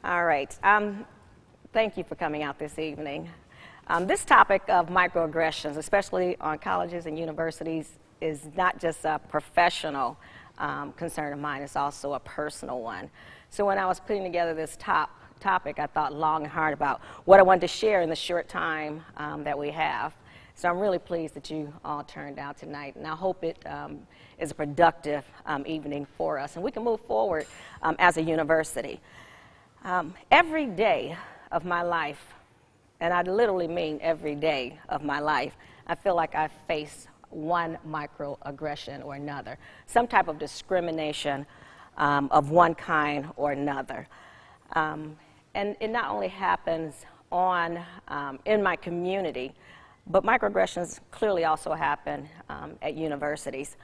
All right. Thank you for coming out this evening. This topic of microaggressions, especially on colleges and universities, is not just a professional concern of mine, it's also a personal one. So when I was putting together this topic, I thought long and hard about what I wanted to share in the short time that we have. So I'm really pleased that you all turned out tonight, and I hope it is a productive evening for us, and we can move forward as a university. Every day of my life, and I literally mean every day of my life, I feel like I face one microaggression or another, some type of discrimination of one kind or another. And it not only happens in my community, but microaggressions clearly also happen at universities.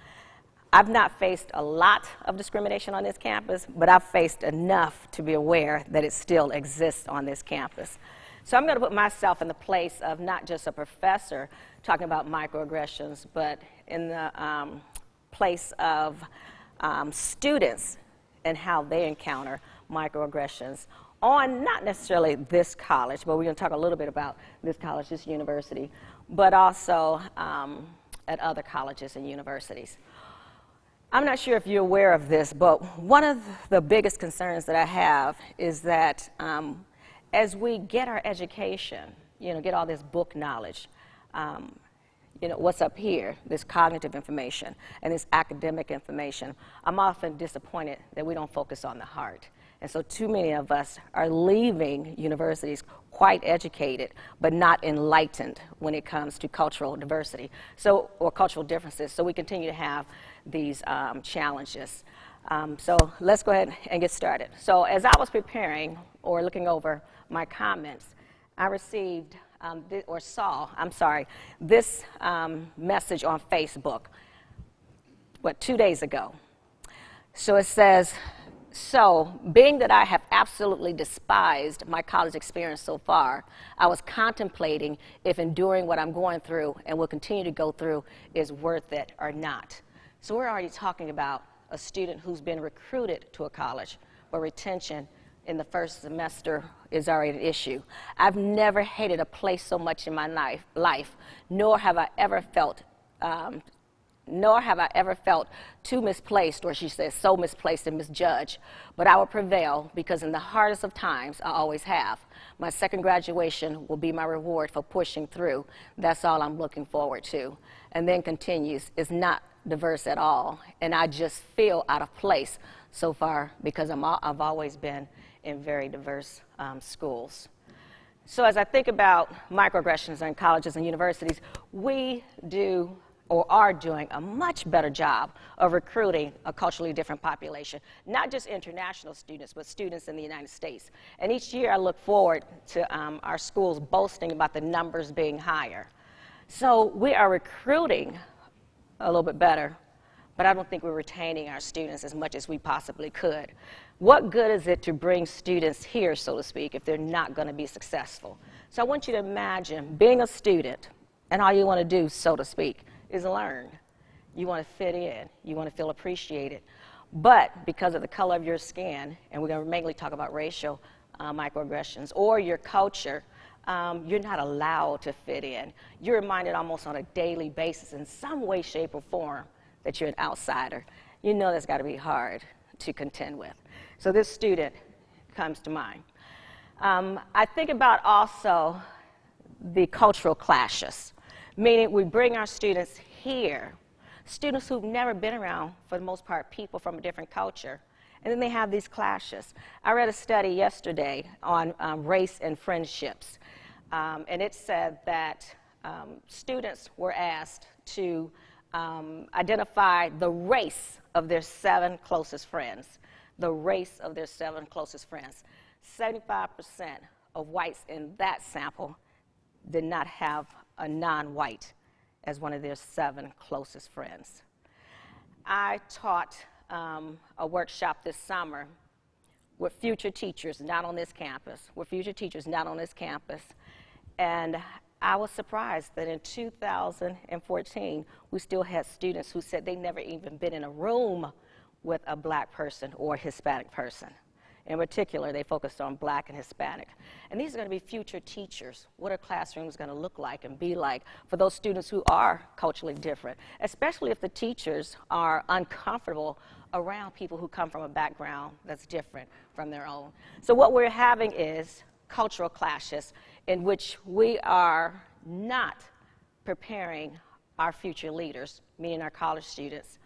I've not faced a lot of discrimination on this campus, but I've faced enough to be aware that it still exists on this campus. So I'm going to put myself in the place of not just a professor talking about microaggressions, but in the place of students and how they encounter microaggressions on not necessarily this college, but we're going to talk a little bit about this college, this university, but also at other colleges and universities. I'm not sure if you're aware of this, but one of the biggest concerns that I have is that as we get our education, get all this book knowledge, what's up here, this cognitive information and this academic information, I'm often disappointed that we don't focus on the heart. And so too many of us are leaving universities quite educated, but not enlightened when it comes to cultural diversity, or cultural differences. So we continue to have these challenges. So let's go ahead and get started. So as I was preparing or looking over my comments, I received this message on Facebook, 2 days ago. So it says, so, being that I have absolutely despised my college experience so far, I was contemplating if enduring what I'm going through and will continue to go through is worth it or not. So we're already talking about a student who's been recruited to a college, but retention in the first semester is already an issue. I've never hated a place so much in my life, nor have I ever felt too misplaced, or she says so misplaced and misjudged, but I will prevail because in the hardest of times I always have. My second graduation will be my reward for pushing through. That's all I'm looking forward to. And then continues, it's not diverse at all, and I just feel out of place so far because I've always been in very diverse schools. So as I think about microaggressions in colleges and universities, we do or are doing a much better job of recruiting a culturally different population, not just international students, but students in the United States. And each year I look forward to our schools boasting about the numbers being higher. So we are recruiting a little bit better, but I don't think we're retaining our students as much as we possibly could. What good is it to bring students here, so to speak, if they're not going to be successful? So I want you to imagine being a student, and all you want to do, so to speak, is learn. You want to fit in. You want to feel appreciated. But because of the color of your skin, and we're going to mainly talk about racial microaggressions, or your culture, you're not allowed to fit in. You're reminded almost on a daily basis in some way, shape, or form that you're an outsider. You know that's got to be hard to contend with. So this student comes to mind. I think about also the cultural clashes, meaning we bring our students here, students who've never been around, for the most part, people from a different culture, and then they have these clashes. I read a study yesterday on race and friendships, and it said that students were asked to identify the race of their 7 closest friends, the race of their 7 closest friends. 75% of whites in that sample did not have a non-white as one of their 7 closest friends. I taught a workshop this summer with future teachers not on this campus, and I was surprised that in 2014 we still had students who said they never even been in a room with a black person or a Hispanic person. In particular, they focused on Black and Hispanic. And these are going to be future teachers. What are classrooms going to look like and be like for those students who are culturally different, especially if the teachers are uncomfortable around people who come from a background that's different from their own. So what we're having is cultural clashes in which we are not preparing our future leaders, meaning our college students,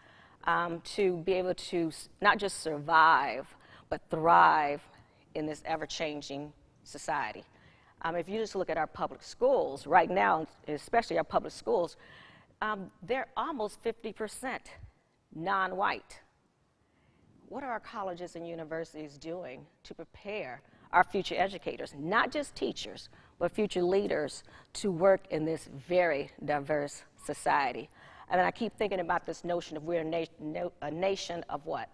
to be able to not just survive, but thrive in this ever-changing society. If you just look at our public schools, right now, especially our public schools, they're almost 50% non-white. What are our colleges and universities doing to prepare our future educators, not just teachers, but future leaders, to work in this very diverse society? And then I keep thinking about this notion of we're a nation of what?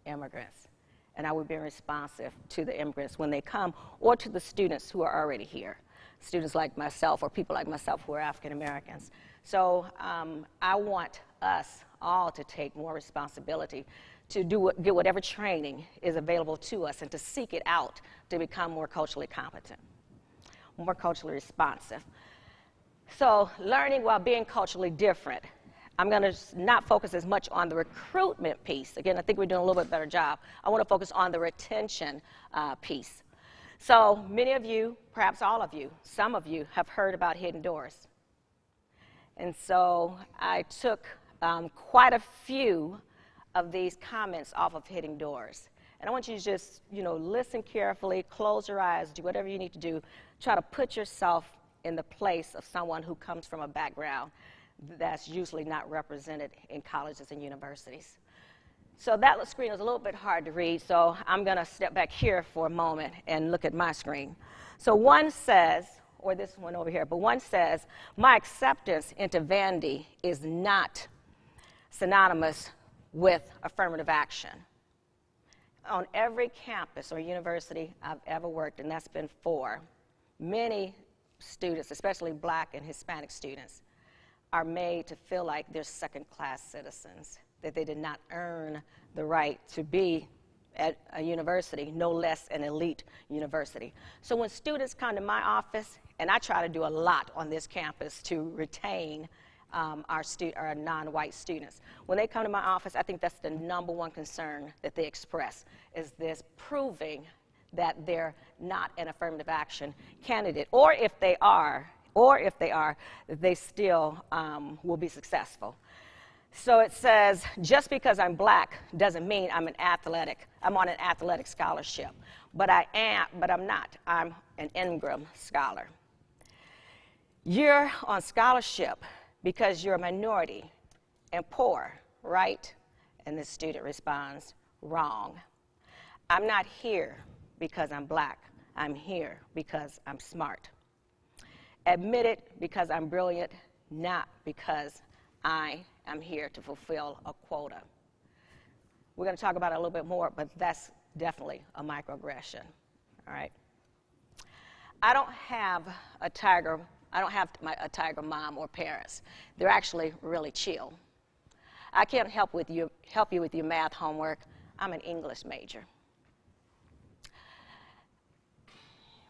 Immigrants. And are we being responsive to the immigrants when they come, or to the students who are already here? Students like myself, or people like myself who are African Americans. So I want us all to take more responsibility to get whatever training is available to us and to seek it out to become more culturally competent, more culturally responsive. So learning while being culturally different. I'm going to not focus as much on the recruitment piece. Again, I think we're doing a little bit better job. I want to focus on the retention piece. So many of you, perhaps all of you, some of you have heard about hidden doors. And so I took quite a few of these comments off of hidden doors. And I want you to just, listen carefully, close your eyes, do whatever you need to do. Try to put yourself in the place of someone who comes from a background that's usually not represented in colleges and universities. So that screen is a little bit hard to read, so I'm going to step back here for a moment and look at my screen. So one says, or this one over here, but one says, my acceptance into Vandy is not synonymous with affirmative action. On every campus or university I've ever worked, and that's been 4, many students, especially Black and Hispanic students, are made to feel like they're second-class citizens, that they did not earn the right to be at a university, no less an elite university. So when students come to my office, and I try to do a lot on this campus to retain our non-white students. When they come to my office, I think that's the -- concern that they express, is this proving that they're not an affirmative action candidate, or if they are, they still will be successful. So it says, just because I'm Black doesn't mean I'm on an athletic scholarship. But I'm not. I'm an Ingram scholar. You're on scholarship because you're a minority and poor, right? And the student responds, wrong. I'm not here because I'm Black. I'm here because I'm smart. Admit it because I'm brilliant, not because I am here to fulfill a quota. We're going to talk about it a little bit more, but that's definitely a microaggression, all right? I don't have a tiger mom or parents. They're actually really chill. I can't help you with your math homework. I'm an English major.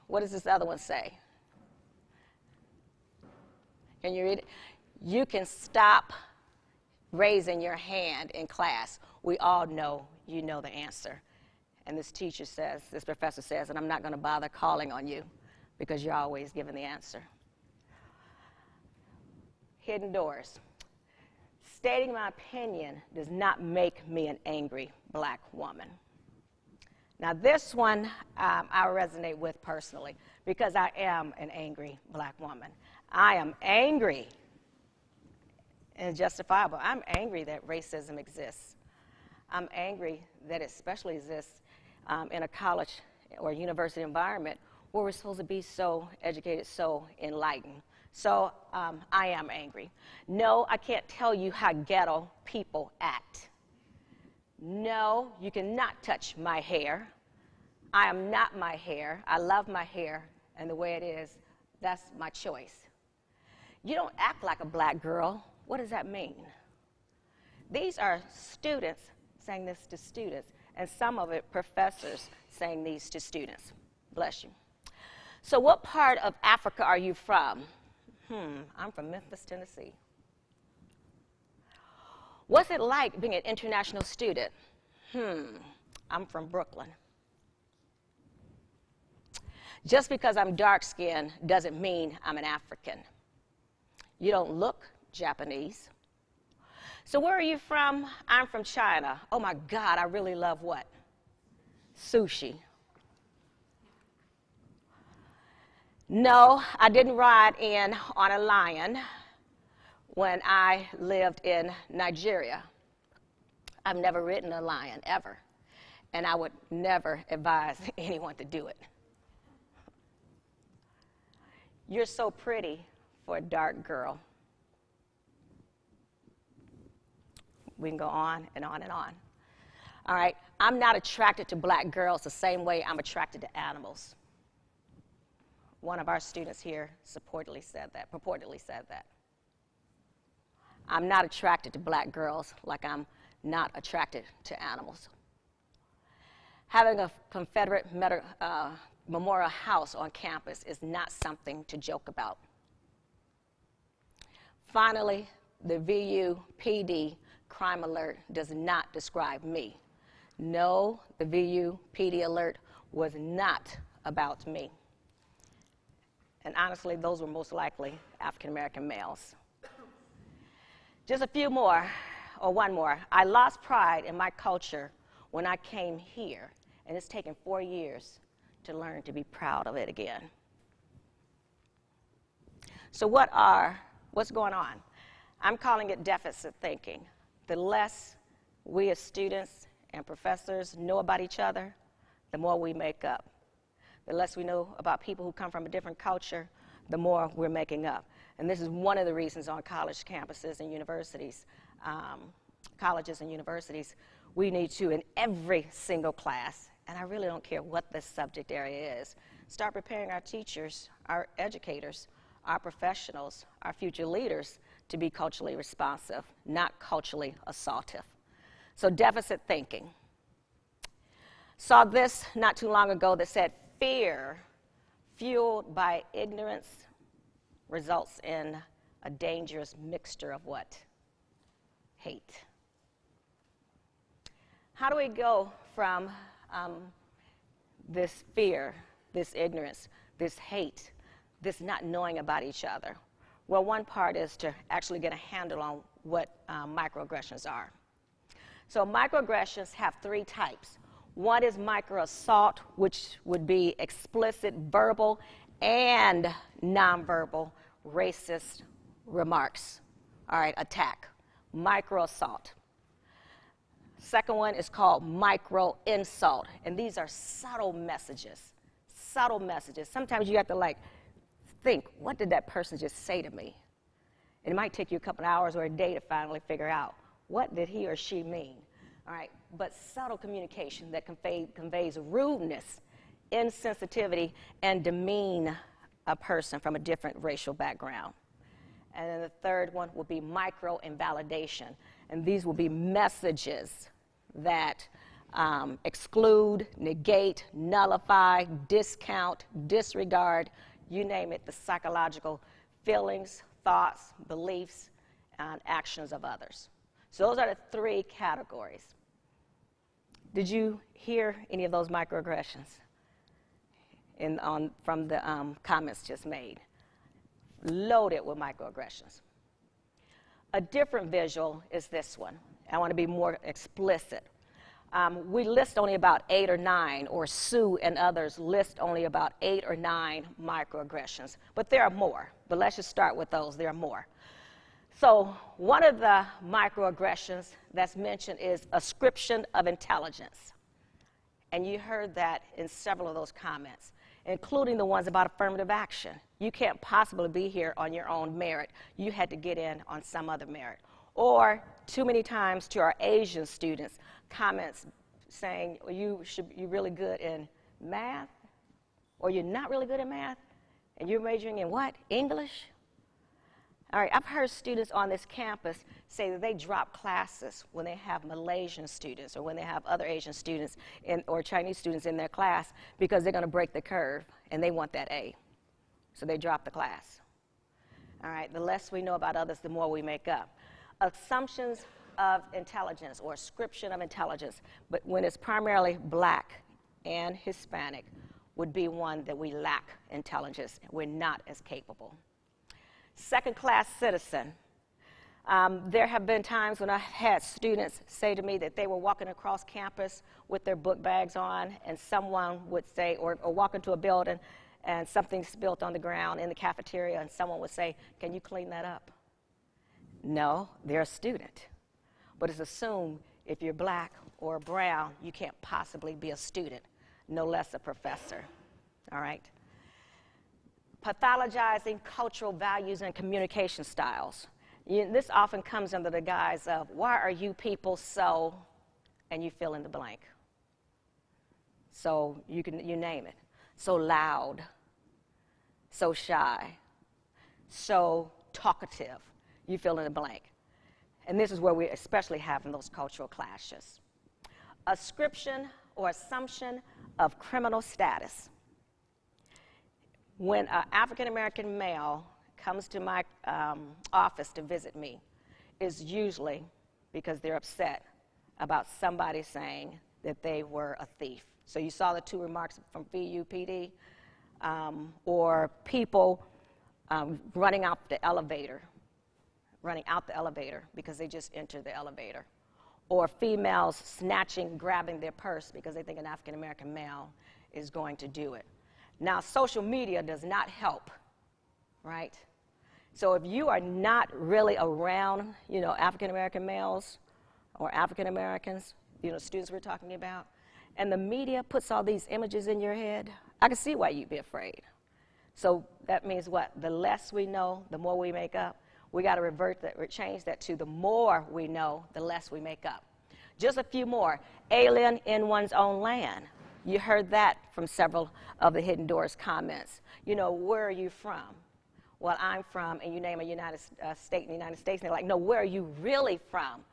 What does this other one say? Can you read it? You can stop raising your hand in class. We all know you know the answer. And this professor says, and I'm not going to bother calling on you because you're always giving the answer. Hidden doors. Stating my opinion does not make me an angry Black woman. Now this one I resonate with personally because I am an angry Black woman. I am angry, and it's justifiable. I'm angry that racism exists. I'm angry that it especially exists in a college or university environment where we're supposed to be so educated, so enlightened. So I am angry. No, I can't tell you how ghetto people act. No, you cannot touch my hair. I am not my hair. I love my hair, and the way it is, that's my choice. You don't act like a Black girl. What does that mean? These are students saying this to students, and some of it professors saying these to students. Bless you. So what part of Africa are you from? I'm from Memphis, Tennessee. What's it like being an international student? I'm from Brooklyn. Just because I'm dark-skinned doesn't mean I'm an African. You don't look Japanese. So where are you from? I'm from China. Oh my God, I really love what? Sushi. No, I didn't ride in on a lion when I lived in Nigeria. I've never ridden a lion, ever. And I would never advise anyone to do it. You're so pretty for a dark girl. We can go on and on and on. All right, I'm not attracted to black girls the same way I'm attracted to animals. One of our students here purportedly said that. I'm not attracted to black girls like I'm not attracted to animals. Having a Confederate memorial house on campus is not something to joke about. Finally, the VU PD crime alert does not describe me. No, the VU PD alert was not about me. And honestly, those were most likely African-American males. Just a few more, or one more. I lost pride in my culture when I came here, and it's taken 4 years to learn to be proud of it again. So what's going on? I'm calling it deficit thinking. The less we as students and professors know about each other, the more we make up. The less we know about people who come from a different culture, the more we're making up. And this is one of the reasons on college campuses and universities, colleges and universities, we need to, in every single class, and I really don't care what the subject area is, start preparing our teachers, our educators, our professionals, our future leaders to be culturally responsive, not culturally assaultive. So deficit thinking. Saw this not too long ago that said fear fueled by ignorance results in a dangerous mixture of what? Hate. How do we go from this fear, this ignorance, this hate, this not knowing about each other? Well, one part is to actually get a handle on what microaggressions are. So microaggressions have 3 types. One is microassault, which would be explicit verbal and nonverbal racist remarks. All right, attack. Microassault. Second one is called micro-insult, and these are subtle messages. Subtle messages. Sometimes you have to think, what did that person just say to me? And it might take you a couple of hours or a day to finally figure out, what did he or she mean? All right, but subtle communication that conveys rudeness, insensitivity, and demean a person from a different racial background. And then the third one will be micro-invalidation, and these will be messages that exclude, negate, nullify, discount, disregard, you name it, the psychological feelings, thoughts, beliefs, and actions of others. So those are the 3 categories. Did you hear any of those microaggressions from the comments just made? Loaded with microaggressions. A different visual is this one. I want to be more explicit. We list only about 8 or 9, or Sue and others list only about 8 or 9 microaggressions. But there are more. But let's just start with those. There are more. So one of the microaggressions that's mentioned is ascription of intelligence. And you heard that in several of those comments, including the ones about affirmative action. You can't possibly be here on your own merit. You had to get in on some other merit. Or too many times to our Asian students, comments saying, well, you're really good in math, or you're not really good in math, and you're majoring in what? English? All right, I've heard students on this campus say that they drop classes when they have Malaysian students or when they have other Asian students or Chinese students in their class because they're going to break the curve and they want that A. So they drop the class. All right, the less we know about others, the more we make up. Assumptions of intelligence or ascription of intelligence, but when it's primarily black and Hispanic, would be one that we lack intelligence. We're not as capable. Second-class citizen. There have been times when I had students say to me that they were walking across campus with their book bags on, and someone would say, or walk into a building, and something spilled on the ground in the cafeteria, and someone would say, "Can you clean that up?" No, they're a student. But it's assumed if you're black or brown, you can't possibly be a student, no less a professor. All right? Pathologizing cultural values and communication styles. This often comes under the guise of, why are you people so, and you fill in the blank. So you name it. So loud, so shy, so talkative, you fill in the blank. And this is where we're especially having those cultural clashes. Ascription or assumption of criminal status. When an African-American male comes to my office to visit me, it's usually because they're upset about somebody saying that they were a thief. So you saw the two remarks from VU PD, or people running out the elevator because they just entered the elevator, or females snatching, grabbing their purse because they think an African-American male is going to do it. Now, social media does not help, right? So if you are not really around, African-American males or African-Americans, students we're talking about, and the media puts all these images in your head, I can see why you'd be afraid. So that means what? The less we know, the more we make up. We got to revert that or change that to the more we know, the less we make up. Just a few more. Alien in one's own land. You heard that from several of the Hidden Doors comments. Where are you from? Well, I'm from, and you name a state in the United States, and they're like, no, where are you really from?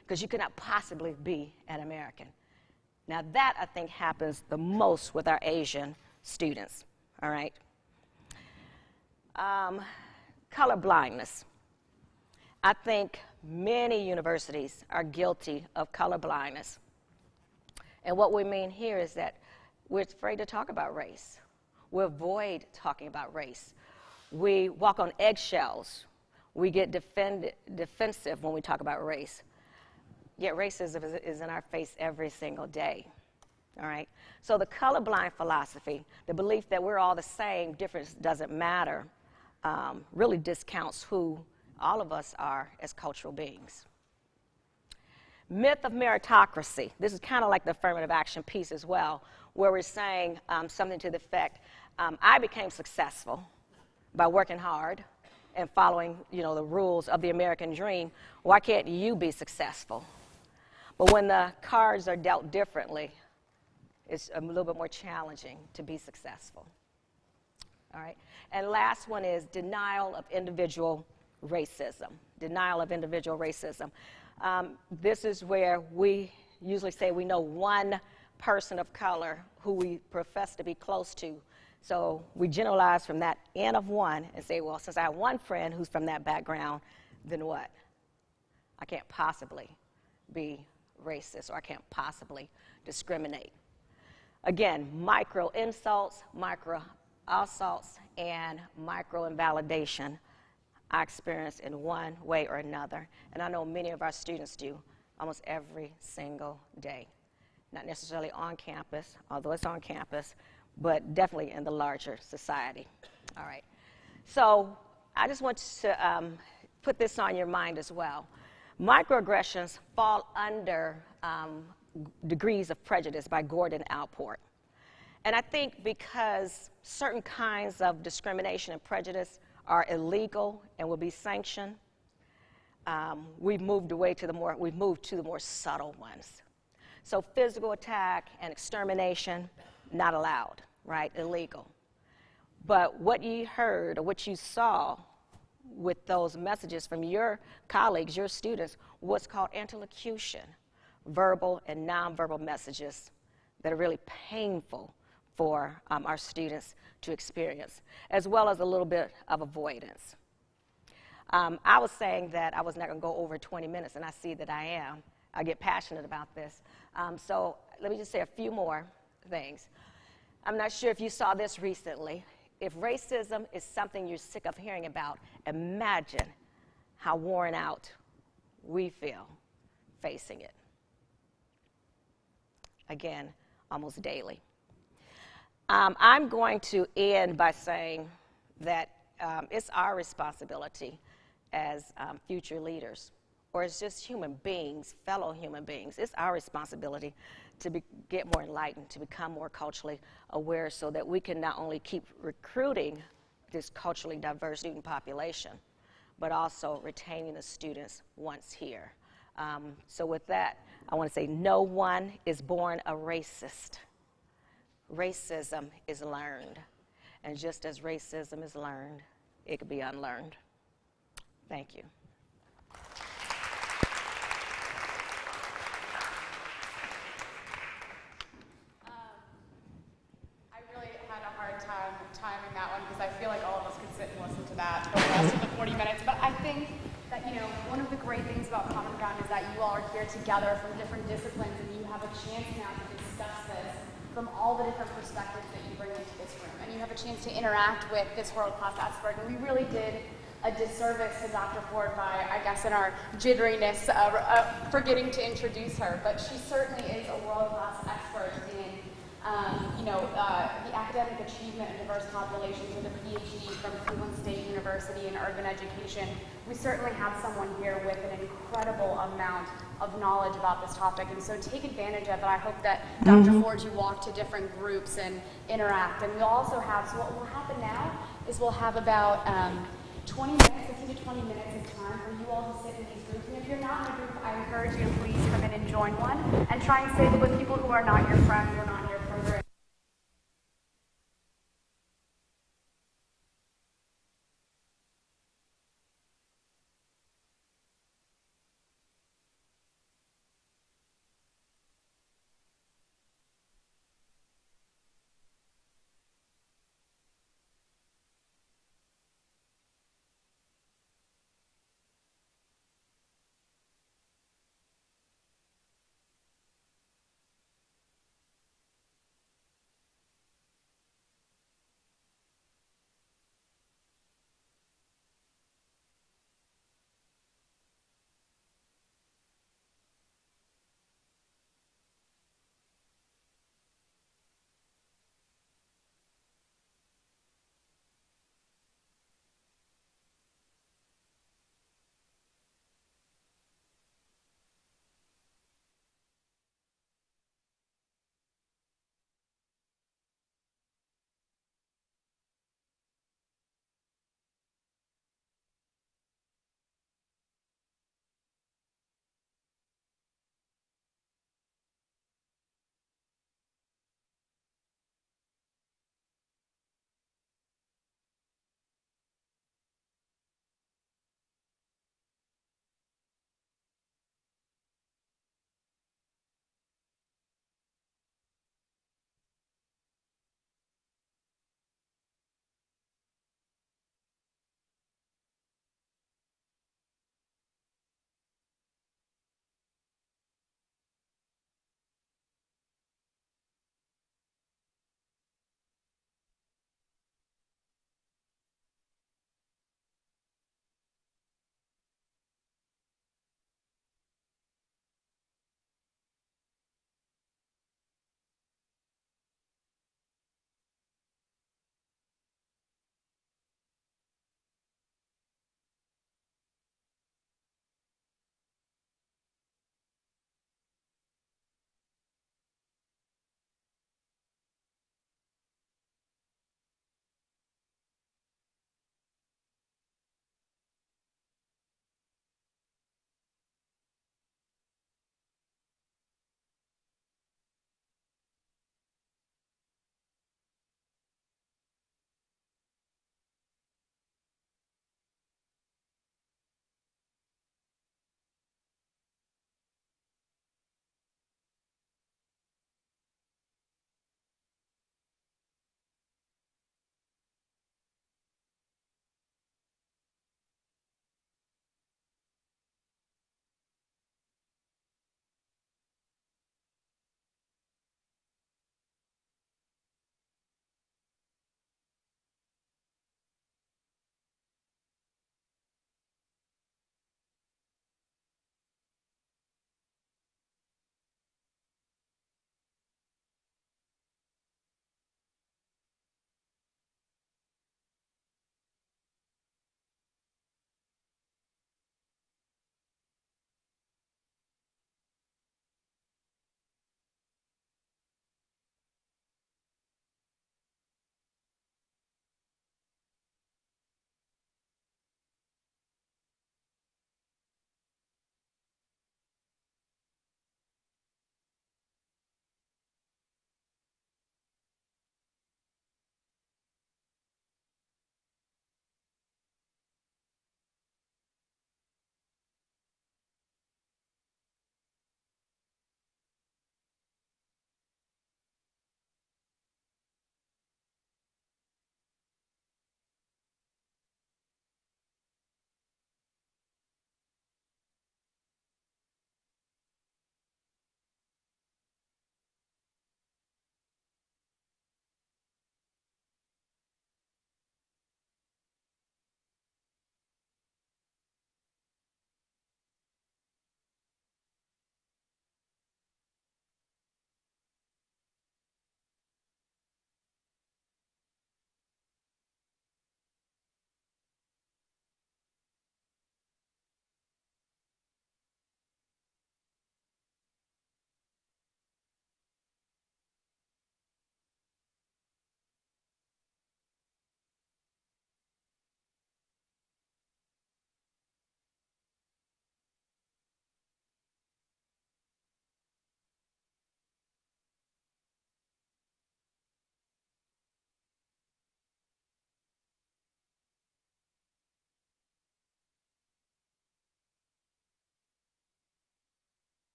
Because you cannot possibly be an American. Now that, I think, happens the most with our Asian students, all right? Color blindness. I think many universities are guilty of color blindness. And what we mean here is that we're afraid to talk about race. We avoid talking about race. We walk on eggshells. We get defensive when we talk about race. Yet racism is in our face every single day, all right? So the colorblind philosophy, the belief that we're all the same, difference doesn't matter, really discounts who all of us are as cultural beings. Myth of meritocracy. This is kind of like the affirmative action piece as well, where we're saying something to the effect, I became successful by working hard and following, the rules of the American dream. Why can't you be successful? But when the cards are dealt differently, it's a little bit more challenging to be successful. All right? And last one is denial of individual racism. Denial of individual racism. This is where we usually say we know one person of color who we profess to be close to. So we generalize from that N of one and say, well, since I have one friend who's from that background, then what? I can't possibly be racist, or I can't possibly discriminate. Again, micro insults, micro assaults, and micro invalidation I experience in one way or another, and I know many of our students do almost every single day. Not necessarily on campus, although it's on campus, but definitely in the larger society. All right. So I just want to put this on your mind as well. Microaggressions fall under Degrees of Prejudice by Gordon Allport. And I think because certain kinds of discrimination and prejudice are illegal and will be sanctioned, we've moved to the more subtle ones. So physical attack and extermination, not allowed, right? Illegal. But what you heard or what you saw with those messages from your colleagues, your students, what's called interlocution, verbal and nonverbal messages that are really painful for our students to experience, as well as a little bit of avoidance. I was saying that I was not going to go over 20 minutes, and I see that I am. I get passionate about this. So let me just say a few more things. I'm not sure if you saw this recently. If racism is something you're sick of hearing about, imagine how worn out we feel facing it. Again, almost daily. I'm going to end by saying that it's our responsibility as future leaders, or as just human beings, fellow human beings. It's our responsibility to get more enlightened, to become more culturally aware, so that we can not only keep recruiting this culturally diverse student population, but also retaining the students once here. So with that, I want to say no one is born a racist. Racism is learned. And just as racism is learned, it could be unlearned. Thank you. I really had a hard time timing that one because I feel like all of us could sit and listen to that for the rest of the 40 minutes. But I think that, one of the great things about Common Ground is that you all are here together from different disciplines, and you have a chance now to discuss this from all the different perspectives that you bring into this room. And you have a chance to interact with this world-class expert. And we really did a disservice to Dr. Ford by, I guess, in our jitteriness, forgetting to introduce her. But she certainly is a world-class expert in the academic achievement of diverse populations with a PhD from Cleveland State University in urban education. We certainly have someone here with an incredible amount of knowledge about this topic, and so take advantage of it. I hope that Dr. Ford, you walk to different groups and interact. And we'll also have, so what will happen now is we'll have about 20 minutes, 15 to 20 minutes of time for you all to sit in these groups. And if you're not in a group, I encourage you to please come in and join one, and try and stay with people who are not your friends or not your program.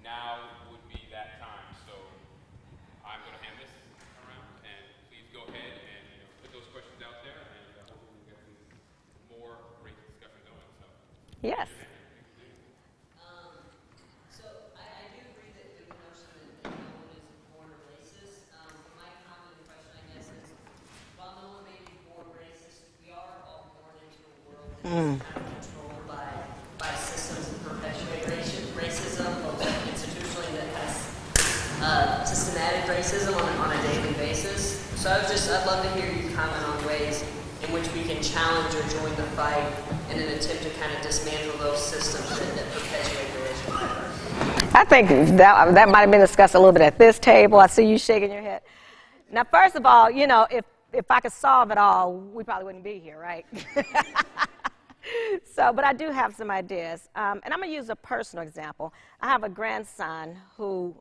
now would be that time. So I'm going to hand this around, and please go ahead and put those questions out there, and hopefully we'll get more great discussion going. So Yes. So I do agree that there's a notion that no one is born racist. My common impression, I guess, is while no one may be born racist, we are all born into a world that is kind of controlled by systems that perpetuate racism, both institutionally that has systematic racism on a daily basis. So I'd love to hear you comment on ways in which we can challenge or join the fight in an attempt to kind of dismantle those systems that perpetuate racism. I think that might have been discussed a little bit at this table. I see you shaking your head. Now, first of all, if I could solve it all, we probably wouldn't be here, right? But I do have some ideas. And I'm going to use a personal example. I have a grandson who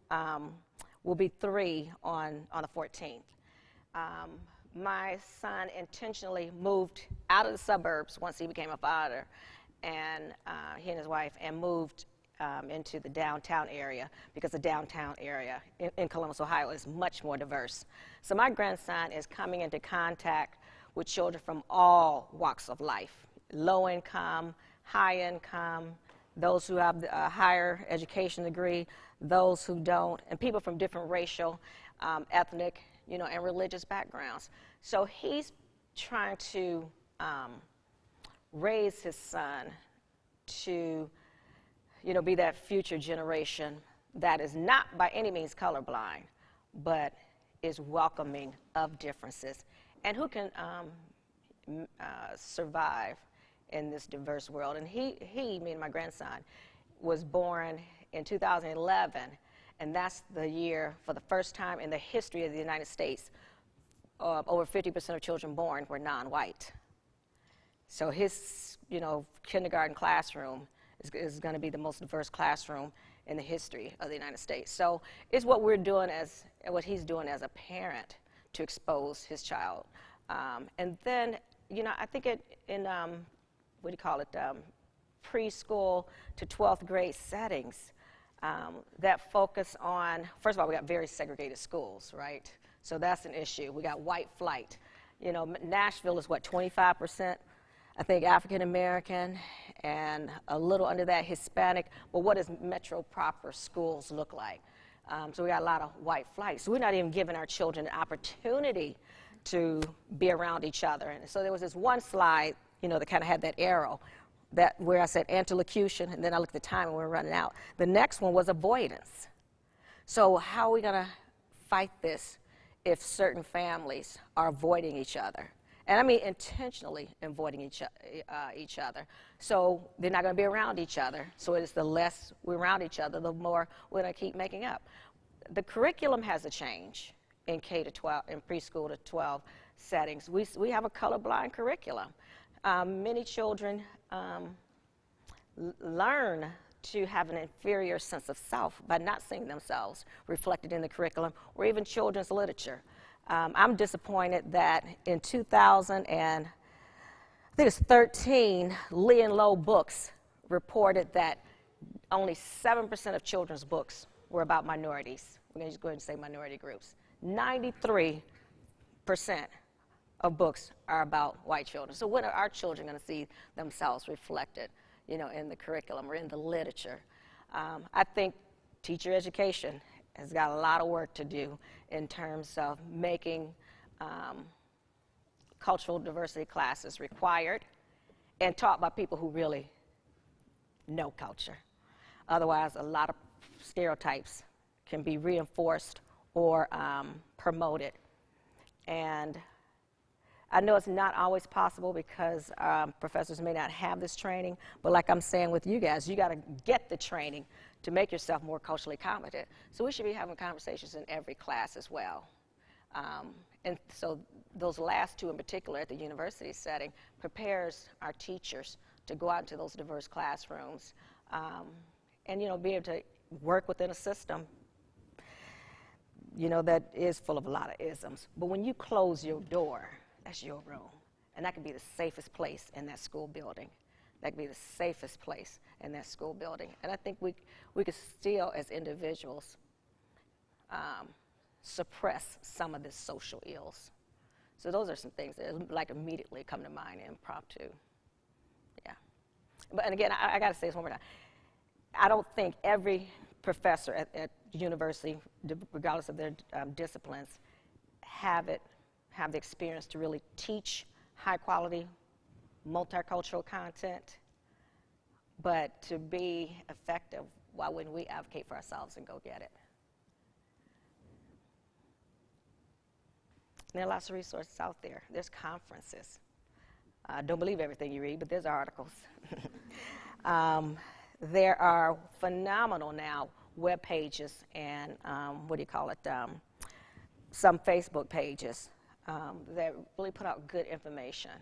will be 3 on the 14th. My son intentionally moved out of the suburbs once he became a father, and he and his wife, and moved into the downtown area, because the downtown area in Columbus, Ohio is much more diverse. So my grandson is coming into contact with children from all walks of life, low income, high income, those who have a higher education degree, those who don't, and people from different racial, ethnic, and religious backgrounds. So he's trying to raise his son to, be that future generation that is not by any means colorblind, but is welcoming of differences, and who can survive in this diverse world. And he, meaning my grandson, was born in 2011, and that's the year, for the first time in the history of the United States, over 50% of children born were non-white. So his, kindergarten classroom is going to be the most diverse classroom in the history of the United States. So it's what he's doing as a parent to expose his child. And then, I think preschool to 12th grade settings that focus on, first of all, we got very segregated schools, right? So that's an issue. We got white flight. Nashville is 25%, I think, African American, and a little under that Hispanic. But what does metro proper schools look like? So we got a lot of white flight. So we're not even giving our children an opportunity to be around each other. And so there was this one slide, that kind of had that arrow, where I said interlocution, and then I looked at the time and we were running out. The next one was avoidance. So how are we going to fight this if certain families are avoiding each other? And I mean intentionally avoiding each other. So they're not going to be around each other. So it's the less we're around each other, the more we're going to keep making up. The curriculum has to change in K to 12, in preschool to 12 settings. We have a colorblind curriculum. Many children learn to have an inferior sense of self by not seeing themselves reflected in the curriculum or even children's literature. I'm disappointed that in 2013, Lee and Low Books reported that only 7% of children's books were about minorities. We're going to just go ahead and say minority groups. 93% of books are about white children. So when are our children going to see themselves reflected, in the curriculum or in the literature? I think teacher education has got a lot of work to do in terms of making cultural diversity classes required and taught by people who really know culture. Otherwise, a lot of stereotypes can be reinforced or promoted. And I know it's not always possible because professors may not have this training, but like I'm saying with you guys, you got to get the training to make yourself more culturally competent. So we should be having conversations in every class as well. And so those last two in particular at the university setting prepares our teachers to go out into those diverse classrooms and, be able to work within a system, that is full of a lot of isms. But when you close your door, that's your room. And that can be the safest place in that school building That could be the safest place in that school building. And I think we could still, as individuals, suppress some of the social ills. So those are some things that like immediately come to mind impromptu. Yeah. But and again, I got to say this one more time. I don't think every professor at university, regardless of their disciplines, have the experience to really teach high quality multicultural content. But to be effective, why wouldn't we advocate for ourselves and go get it? There are lots of resources out there. There's conferences. Don't believe everything you read, but there's articles. There are phenomenal now web pages and some Facebook pages that really put out good information.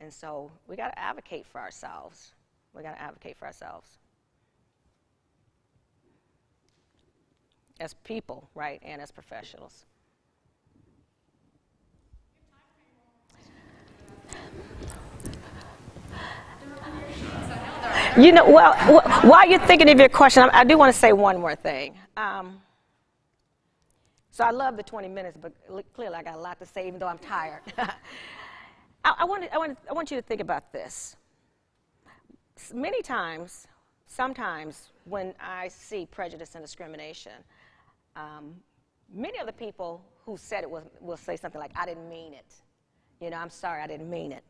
And so we got to advocate for ourselves. We got to advocate for ourselves as people, right, and as professionals. You know, well, while you're thinking of your question, I do want to say one more thing. So I love the 20 minutes, but clearly I got a lot to say, even though I'm tired. I want you to think about this. Many times, sometimes, when I see prejudice and discrimination, many of the people who said it will say something like, I didn't mean it. You know, I'm sorry, I didn't mean it.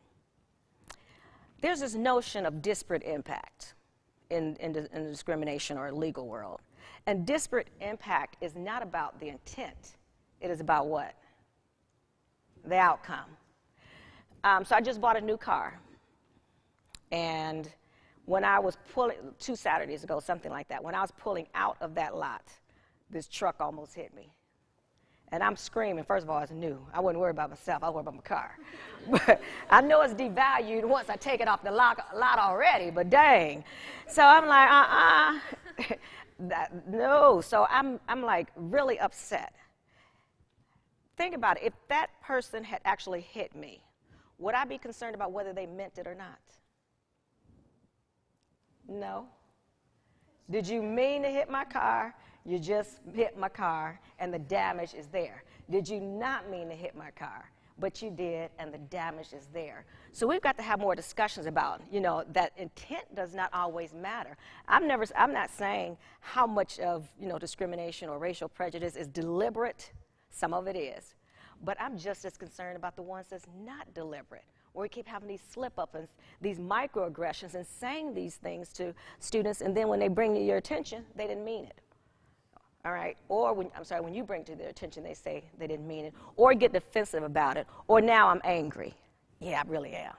There's this notion of disparate impact in the discrimination or legal world. And disparate impact is not about the intent. It is about what? The outcome. So I just bought a new car. And when I was pulling, 2 Saturdays ago, something like that, when I was pulling out of that lot, this truck almost hit me. And I'm screaming. First of all, it's new. I wasn't worried about myself. I was worried about my car. But I know it's devalued once I take it off the lot already, but dang. So I'm like, no. So I'm like really upset. Think about it. If that person had actually hit me, would I be concerned about whether they meant it or not? No. Did you mean to hit my car? You just hit my car, and the damage is there. Did you not mean to hit my car? But you did, and the damage is there. So we've got to have more discussions about, you know, that intent does not always matter. I'm not saying how much of, you know, discrimination or racial prejudice is deliberate. Some of it is. But I'm just as concerned about the ones that's not deliberate, where we keep having these slip-ups and these microaggressions and saying these things to students, and then when they bring to your attention, they didn't mean it. All right, or when you bring to their attention, they say they didn't mean it, or get defensive about it, or now I'm angry. Yeah, I really am.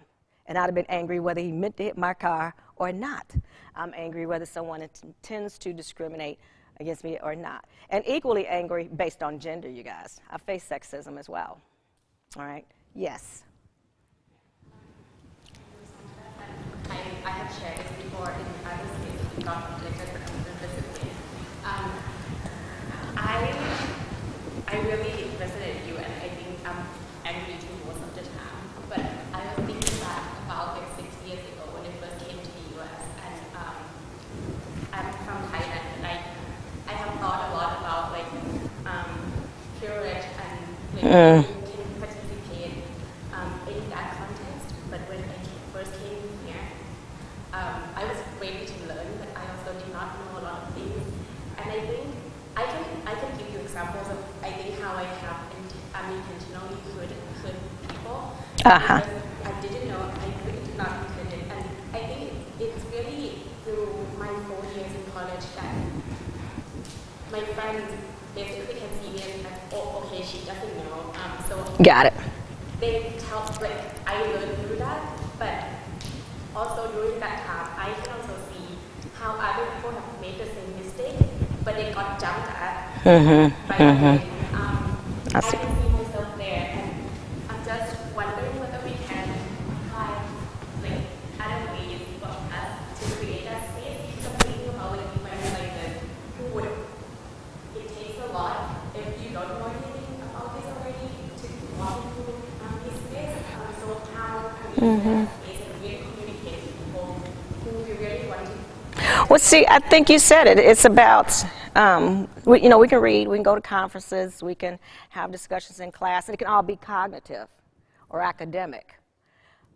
And I'd have been angry whether he meant to hit my car or not. I'm angry whether someone intends to discriminate against me or not. And equally angry based on gender, you guys. I face sexism as well. All right, yes. I have shared this before in other spaces, not lectures, but specifically. I really resonated with you, and I think I'm angry too most of the time. But I was thinking back about like 6 years ago when I first came to the US, and I'm from Thailand, and I have thought a lot about like privilege and like can participate in that context. But when I first came here, I was ready to learn, but I also did not know a lot of things. And I think I can give you examples of I think how I have unintentionally hurt people. Because I didn't know, I really did not intend it. And I think it's really through my 4 years in college that my friends basically can see me as, oh, okay, she doesn't know. So got it. They tell, like, I learned through that, but also during that time, I can also see how other people have made the same mistake, but they got jumped at by I can see myself there, and I'm just wondering whether we can find like other ways for us to create that space. So thinking about like events like this, it takes a lot if you don't know anything about this already to walk into this space. So how can we create that space and really communicate with people Well, see, I think you said it. It's about, we can read, we can go to conferences, we can have discussions in class, and it can all be cognitive or academic.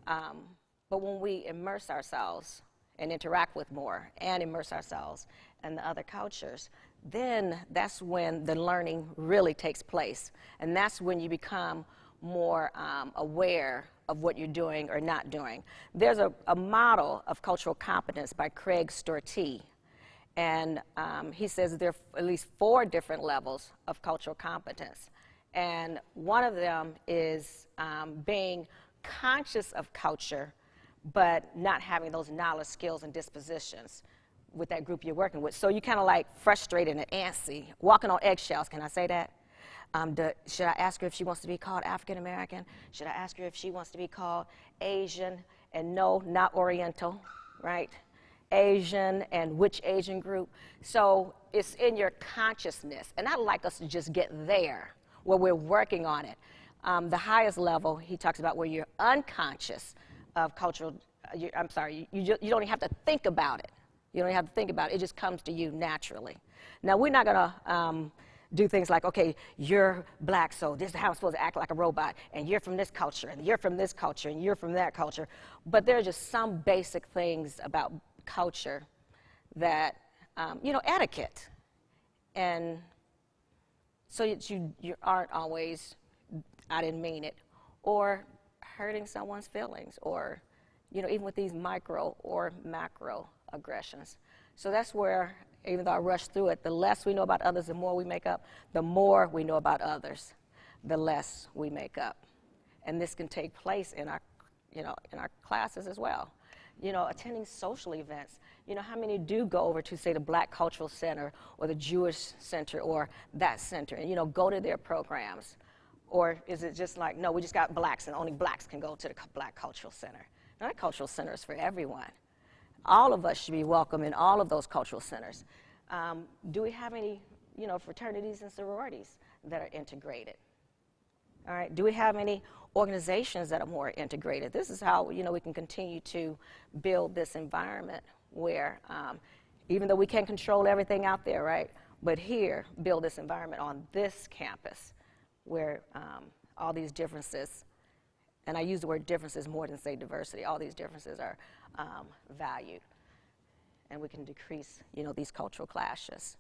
But when we immerse ourselves and interact with more and immerse ourselves in the other cultures, then that's when the learning really takes place. And that's when you become more aware of what you're doing or not doing. There's a model of cultural competence by Craig Stortee, and he says there are at least 4 different levels of cultural competence. And one of them is being conscious of culture, but not having those knowledge, skills, and dispositions with that group you're working with. So you kind of like frustrated and antsy, walking on eggshells, can I say that? Should I ask her if she wants to be called African American? Should I ask her if she wants to be called Asian? And no, not Oriental, right? Asian, and which Asian group? So it's in your consciousness. And I'd like us to just get there where we're working on it. The highest level, he talks about where you're unconscious of cultural, you don't even have to think about it. You don't even have to think about it. It just comes to you naturally. Now, we're not going to do things like, okay, you're black, so this is how I'm supposed to act like a robot, and you're from this culture, and you're from this culture, and you're from that culture. But there are just some basic things about culture that, etiquette. And so that you aren't always, I didn't mean it, or hurting someone's feelings, or, even with these micro or macro aggressions. So that's where, even though I rushed through it, the less we know about others, the more we make up. The more we know about others, the less we make up. And this can take place in our, in our classes as well. Attending social events. How many do go over to, say, the Black Cultural Center or the Jewish Center or that center and, go to their programs? Or is it just like, no, we just got blacks and only blacks can go to the Black Cultural Center? No, that cultural center is for everyone. All of us should be welcome in all of those cultural centers. Do we have any, fraternities and sororities that are integrated? All right. Do we have any organizations that are more integrated? This is how, we can continue to build this environment where, even though we can't control everything out there, right? But here, build this environment on this campus where all these differences, and I use the word differences more than say diversity, all these differences are valued, and we can decrease, these cultural clashes.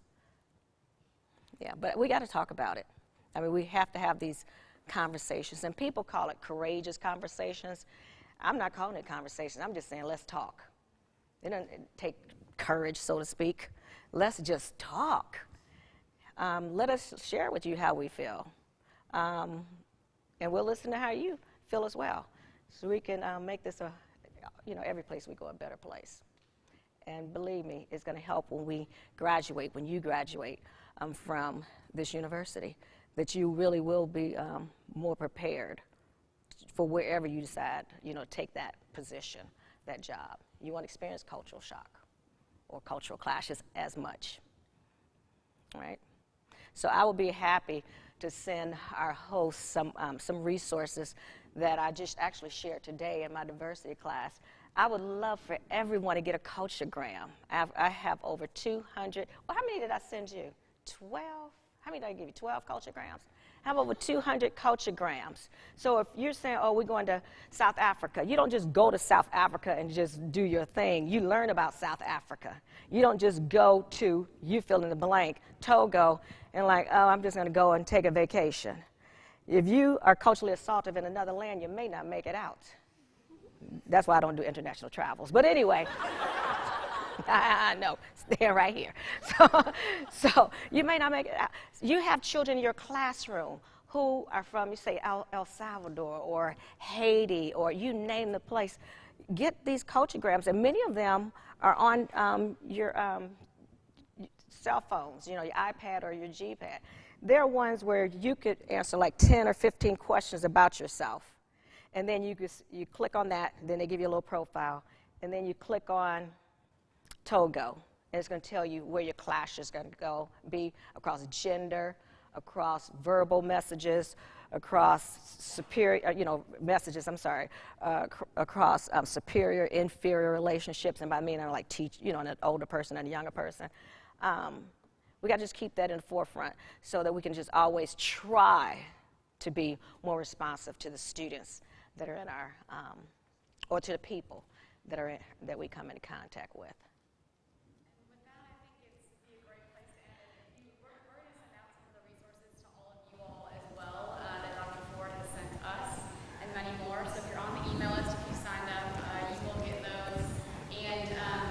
Yeah, but we got to talk about it. I mean, we have to have these conversations, and people call it courageous conversations. I'm not calling it conversations. I'm just saying let's talk. It doesn't take courage, so to speak. Let's just talk. Let us share with you how we feel, and we'll listen to how you feel as well, so we can make this every place we go a better place. And believe me, it's going to help when we graduate, when you graduate from this university, that you really will be more prepared for wherever you decide, take that position, that job. You won't experience cultural shock or cultural clashes as much, all right? So I will be happy to send our hosts some resources that I just actually shared today in my diversity class. I would love for everyone to get a culturegram. I have over 200. Well, how many did I send you? 12? How many did I give you? 12 culturegrams? I have over 200 culturegrams. So if you're saying, oh, we're going to South Africa, you don't just go to South Africa and just do your thing. You learn about South Africa. You don't just go to, you fill in the blank, Togo, and like, oh, I'm just going to go and take a vacation. If you are culturally assaultive in another land, you may not make it out. That's why I don't do international travels. But anyway, I know, staying right here. So you may not make it out. You have children in your classroom who are from, you say, El Salvador or Haiti, or you name the place. Get these culturegrams, and many of them are on your cell phones, your iPad or your Gpad. There are ones where you could answer like 10 or 15 questions about yourself. And then you click on that, then they give you a little profile. And then you click on Togo, and it's going to tell you where your clash is going to be across gender, across verbal messages, across superior, messages, across superior, inferior relationships, and by meaning like an older person and a younger person. We got to just keep that in the forefront so that we can just always try to be more responsive to the students that are in our, or to the people that we come into contact with. And with that, I think it's be a great place to end it. We're going to send out some of the resources to all of you all as well that Dr. Ford has sent us, and many more. So if you're on the email list, if you signed up, you will get those. And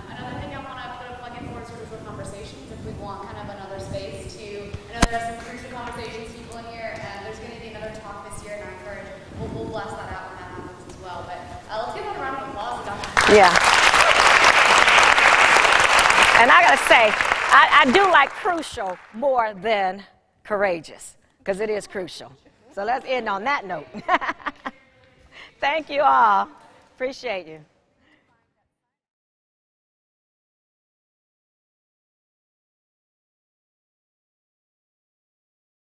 another thing I want to put a plug in for is crucial conversations. If we want kind of another space to, I know there are some crucial conversations people in here, and there's going to be another talk this year, and I encourage, we'll blast that out when that happens as well. But let's give a round of applause to Dr. Ford. Yeah. And I got to say, I do like crucial more than courageous, because it is crucial. So let's end on that note. Thank you all. Appreciate you.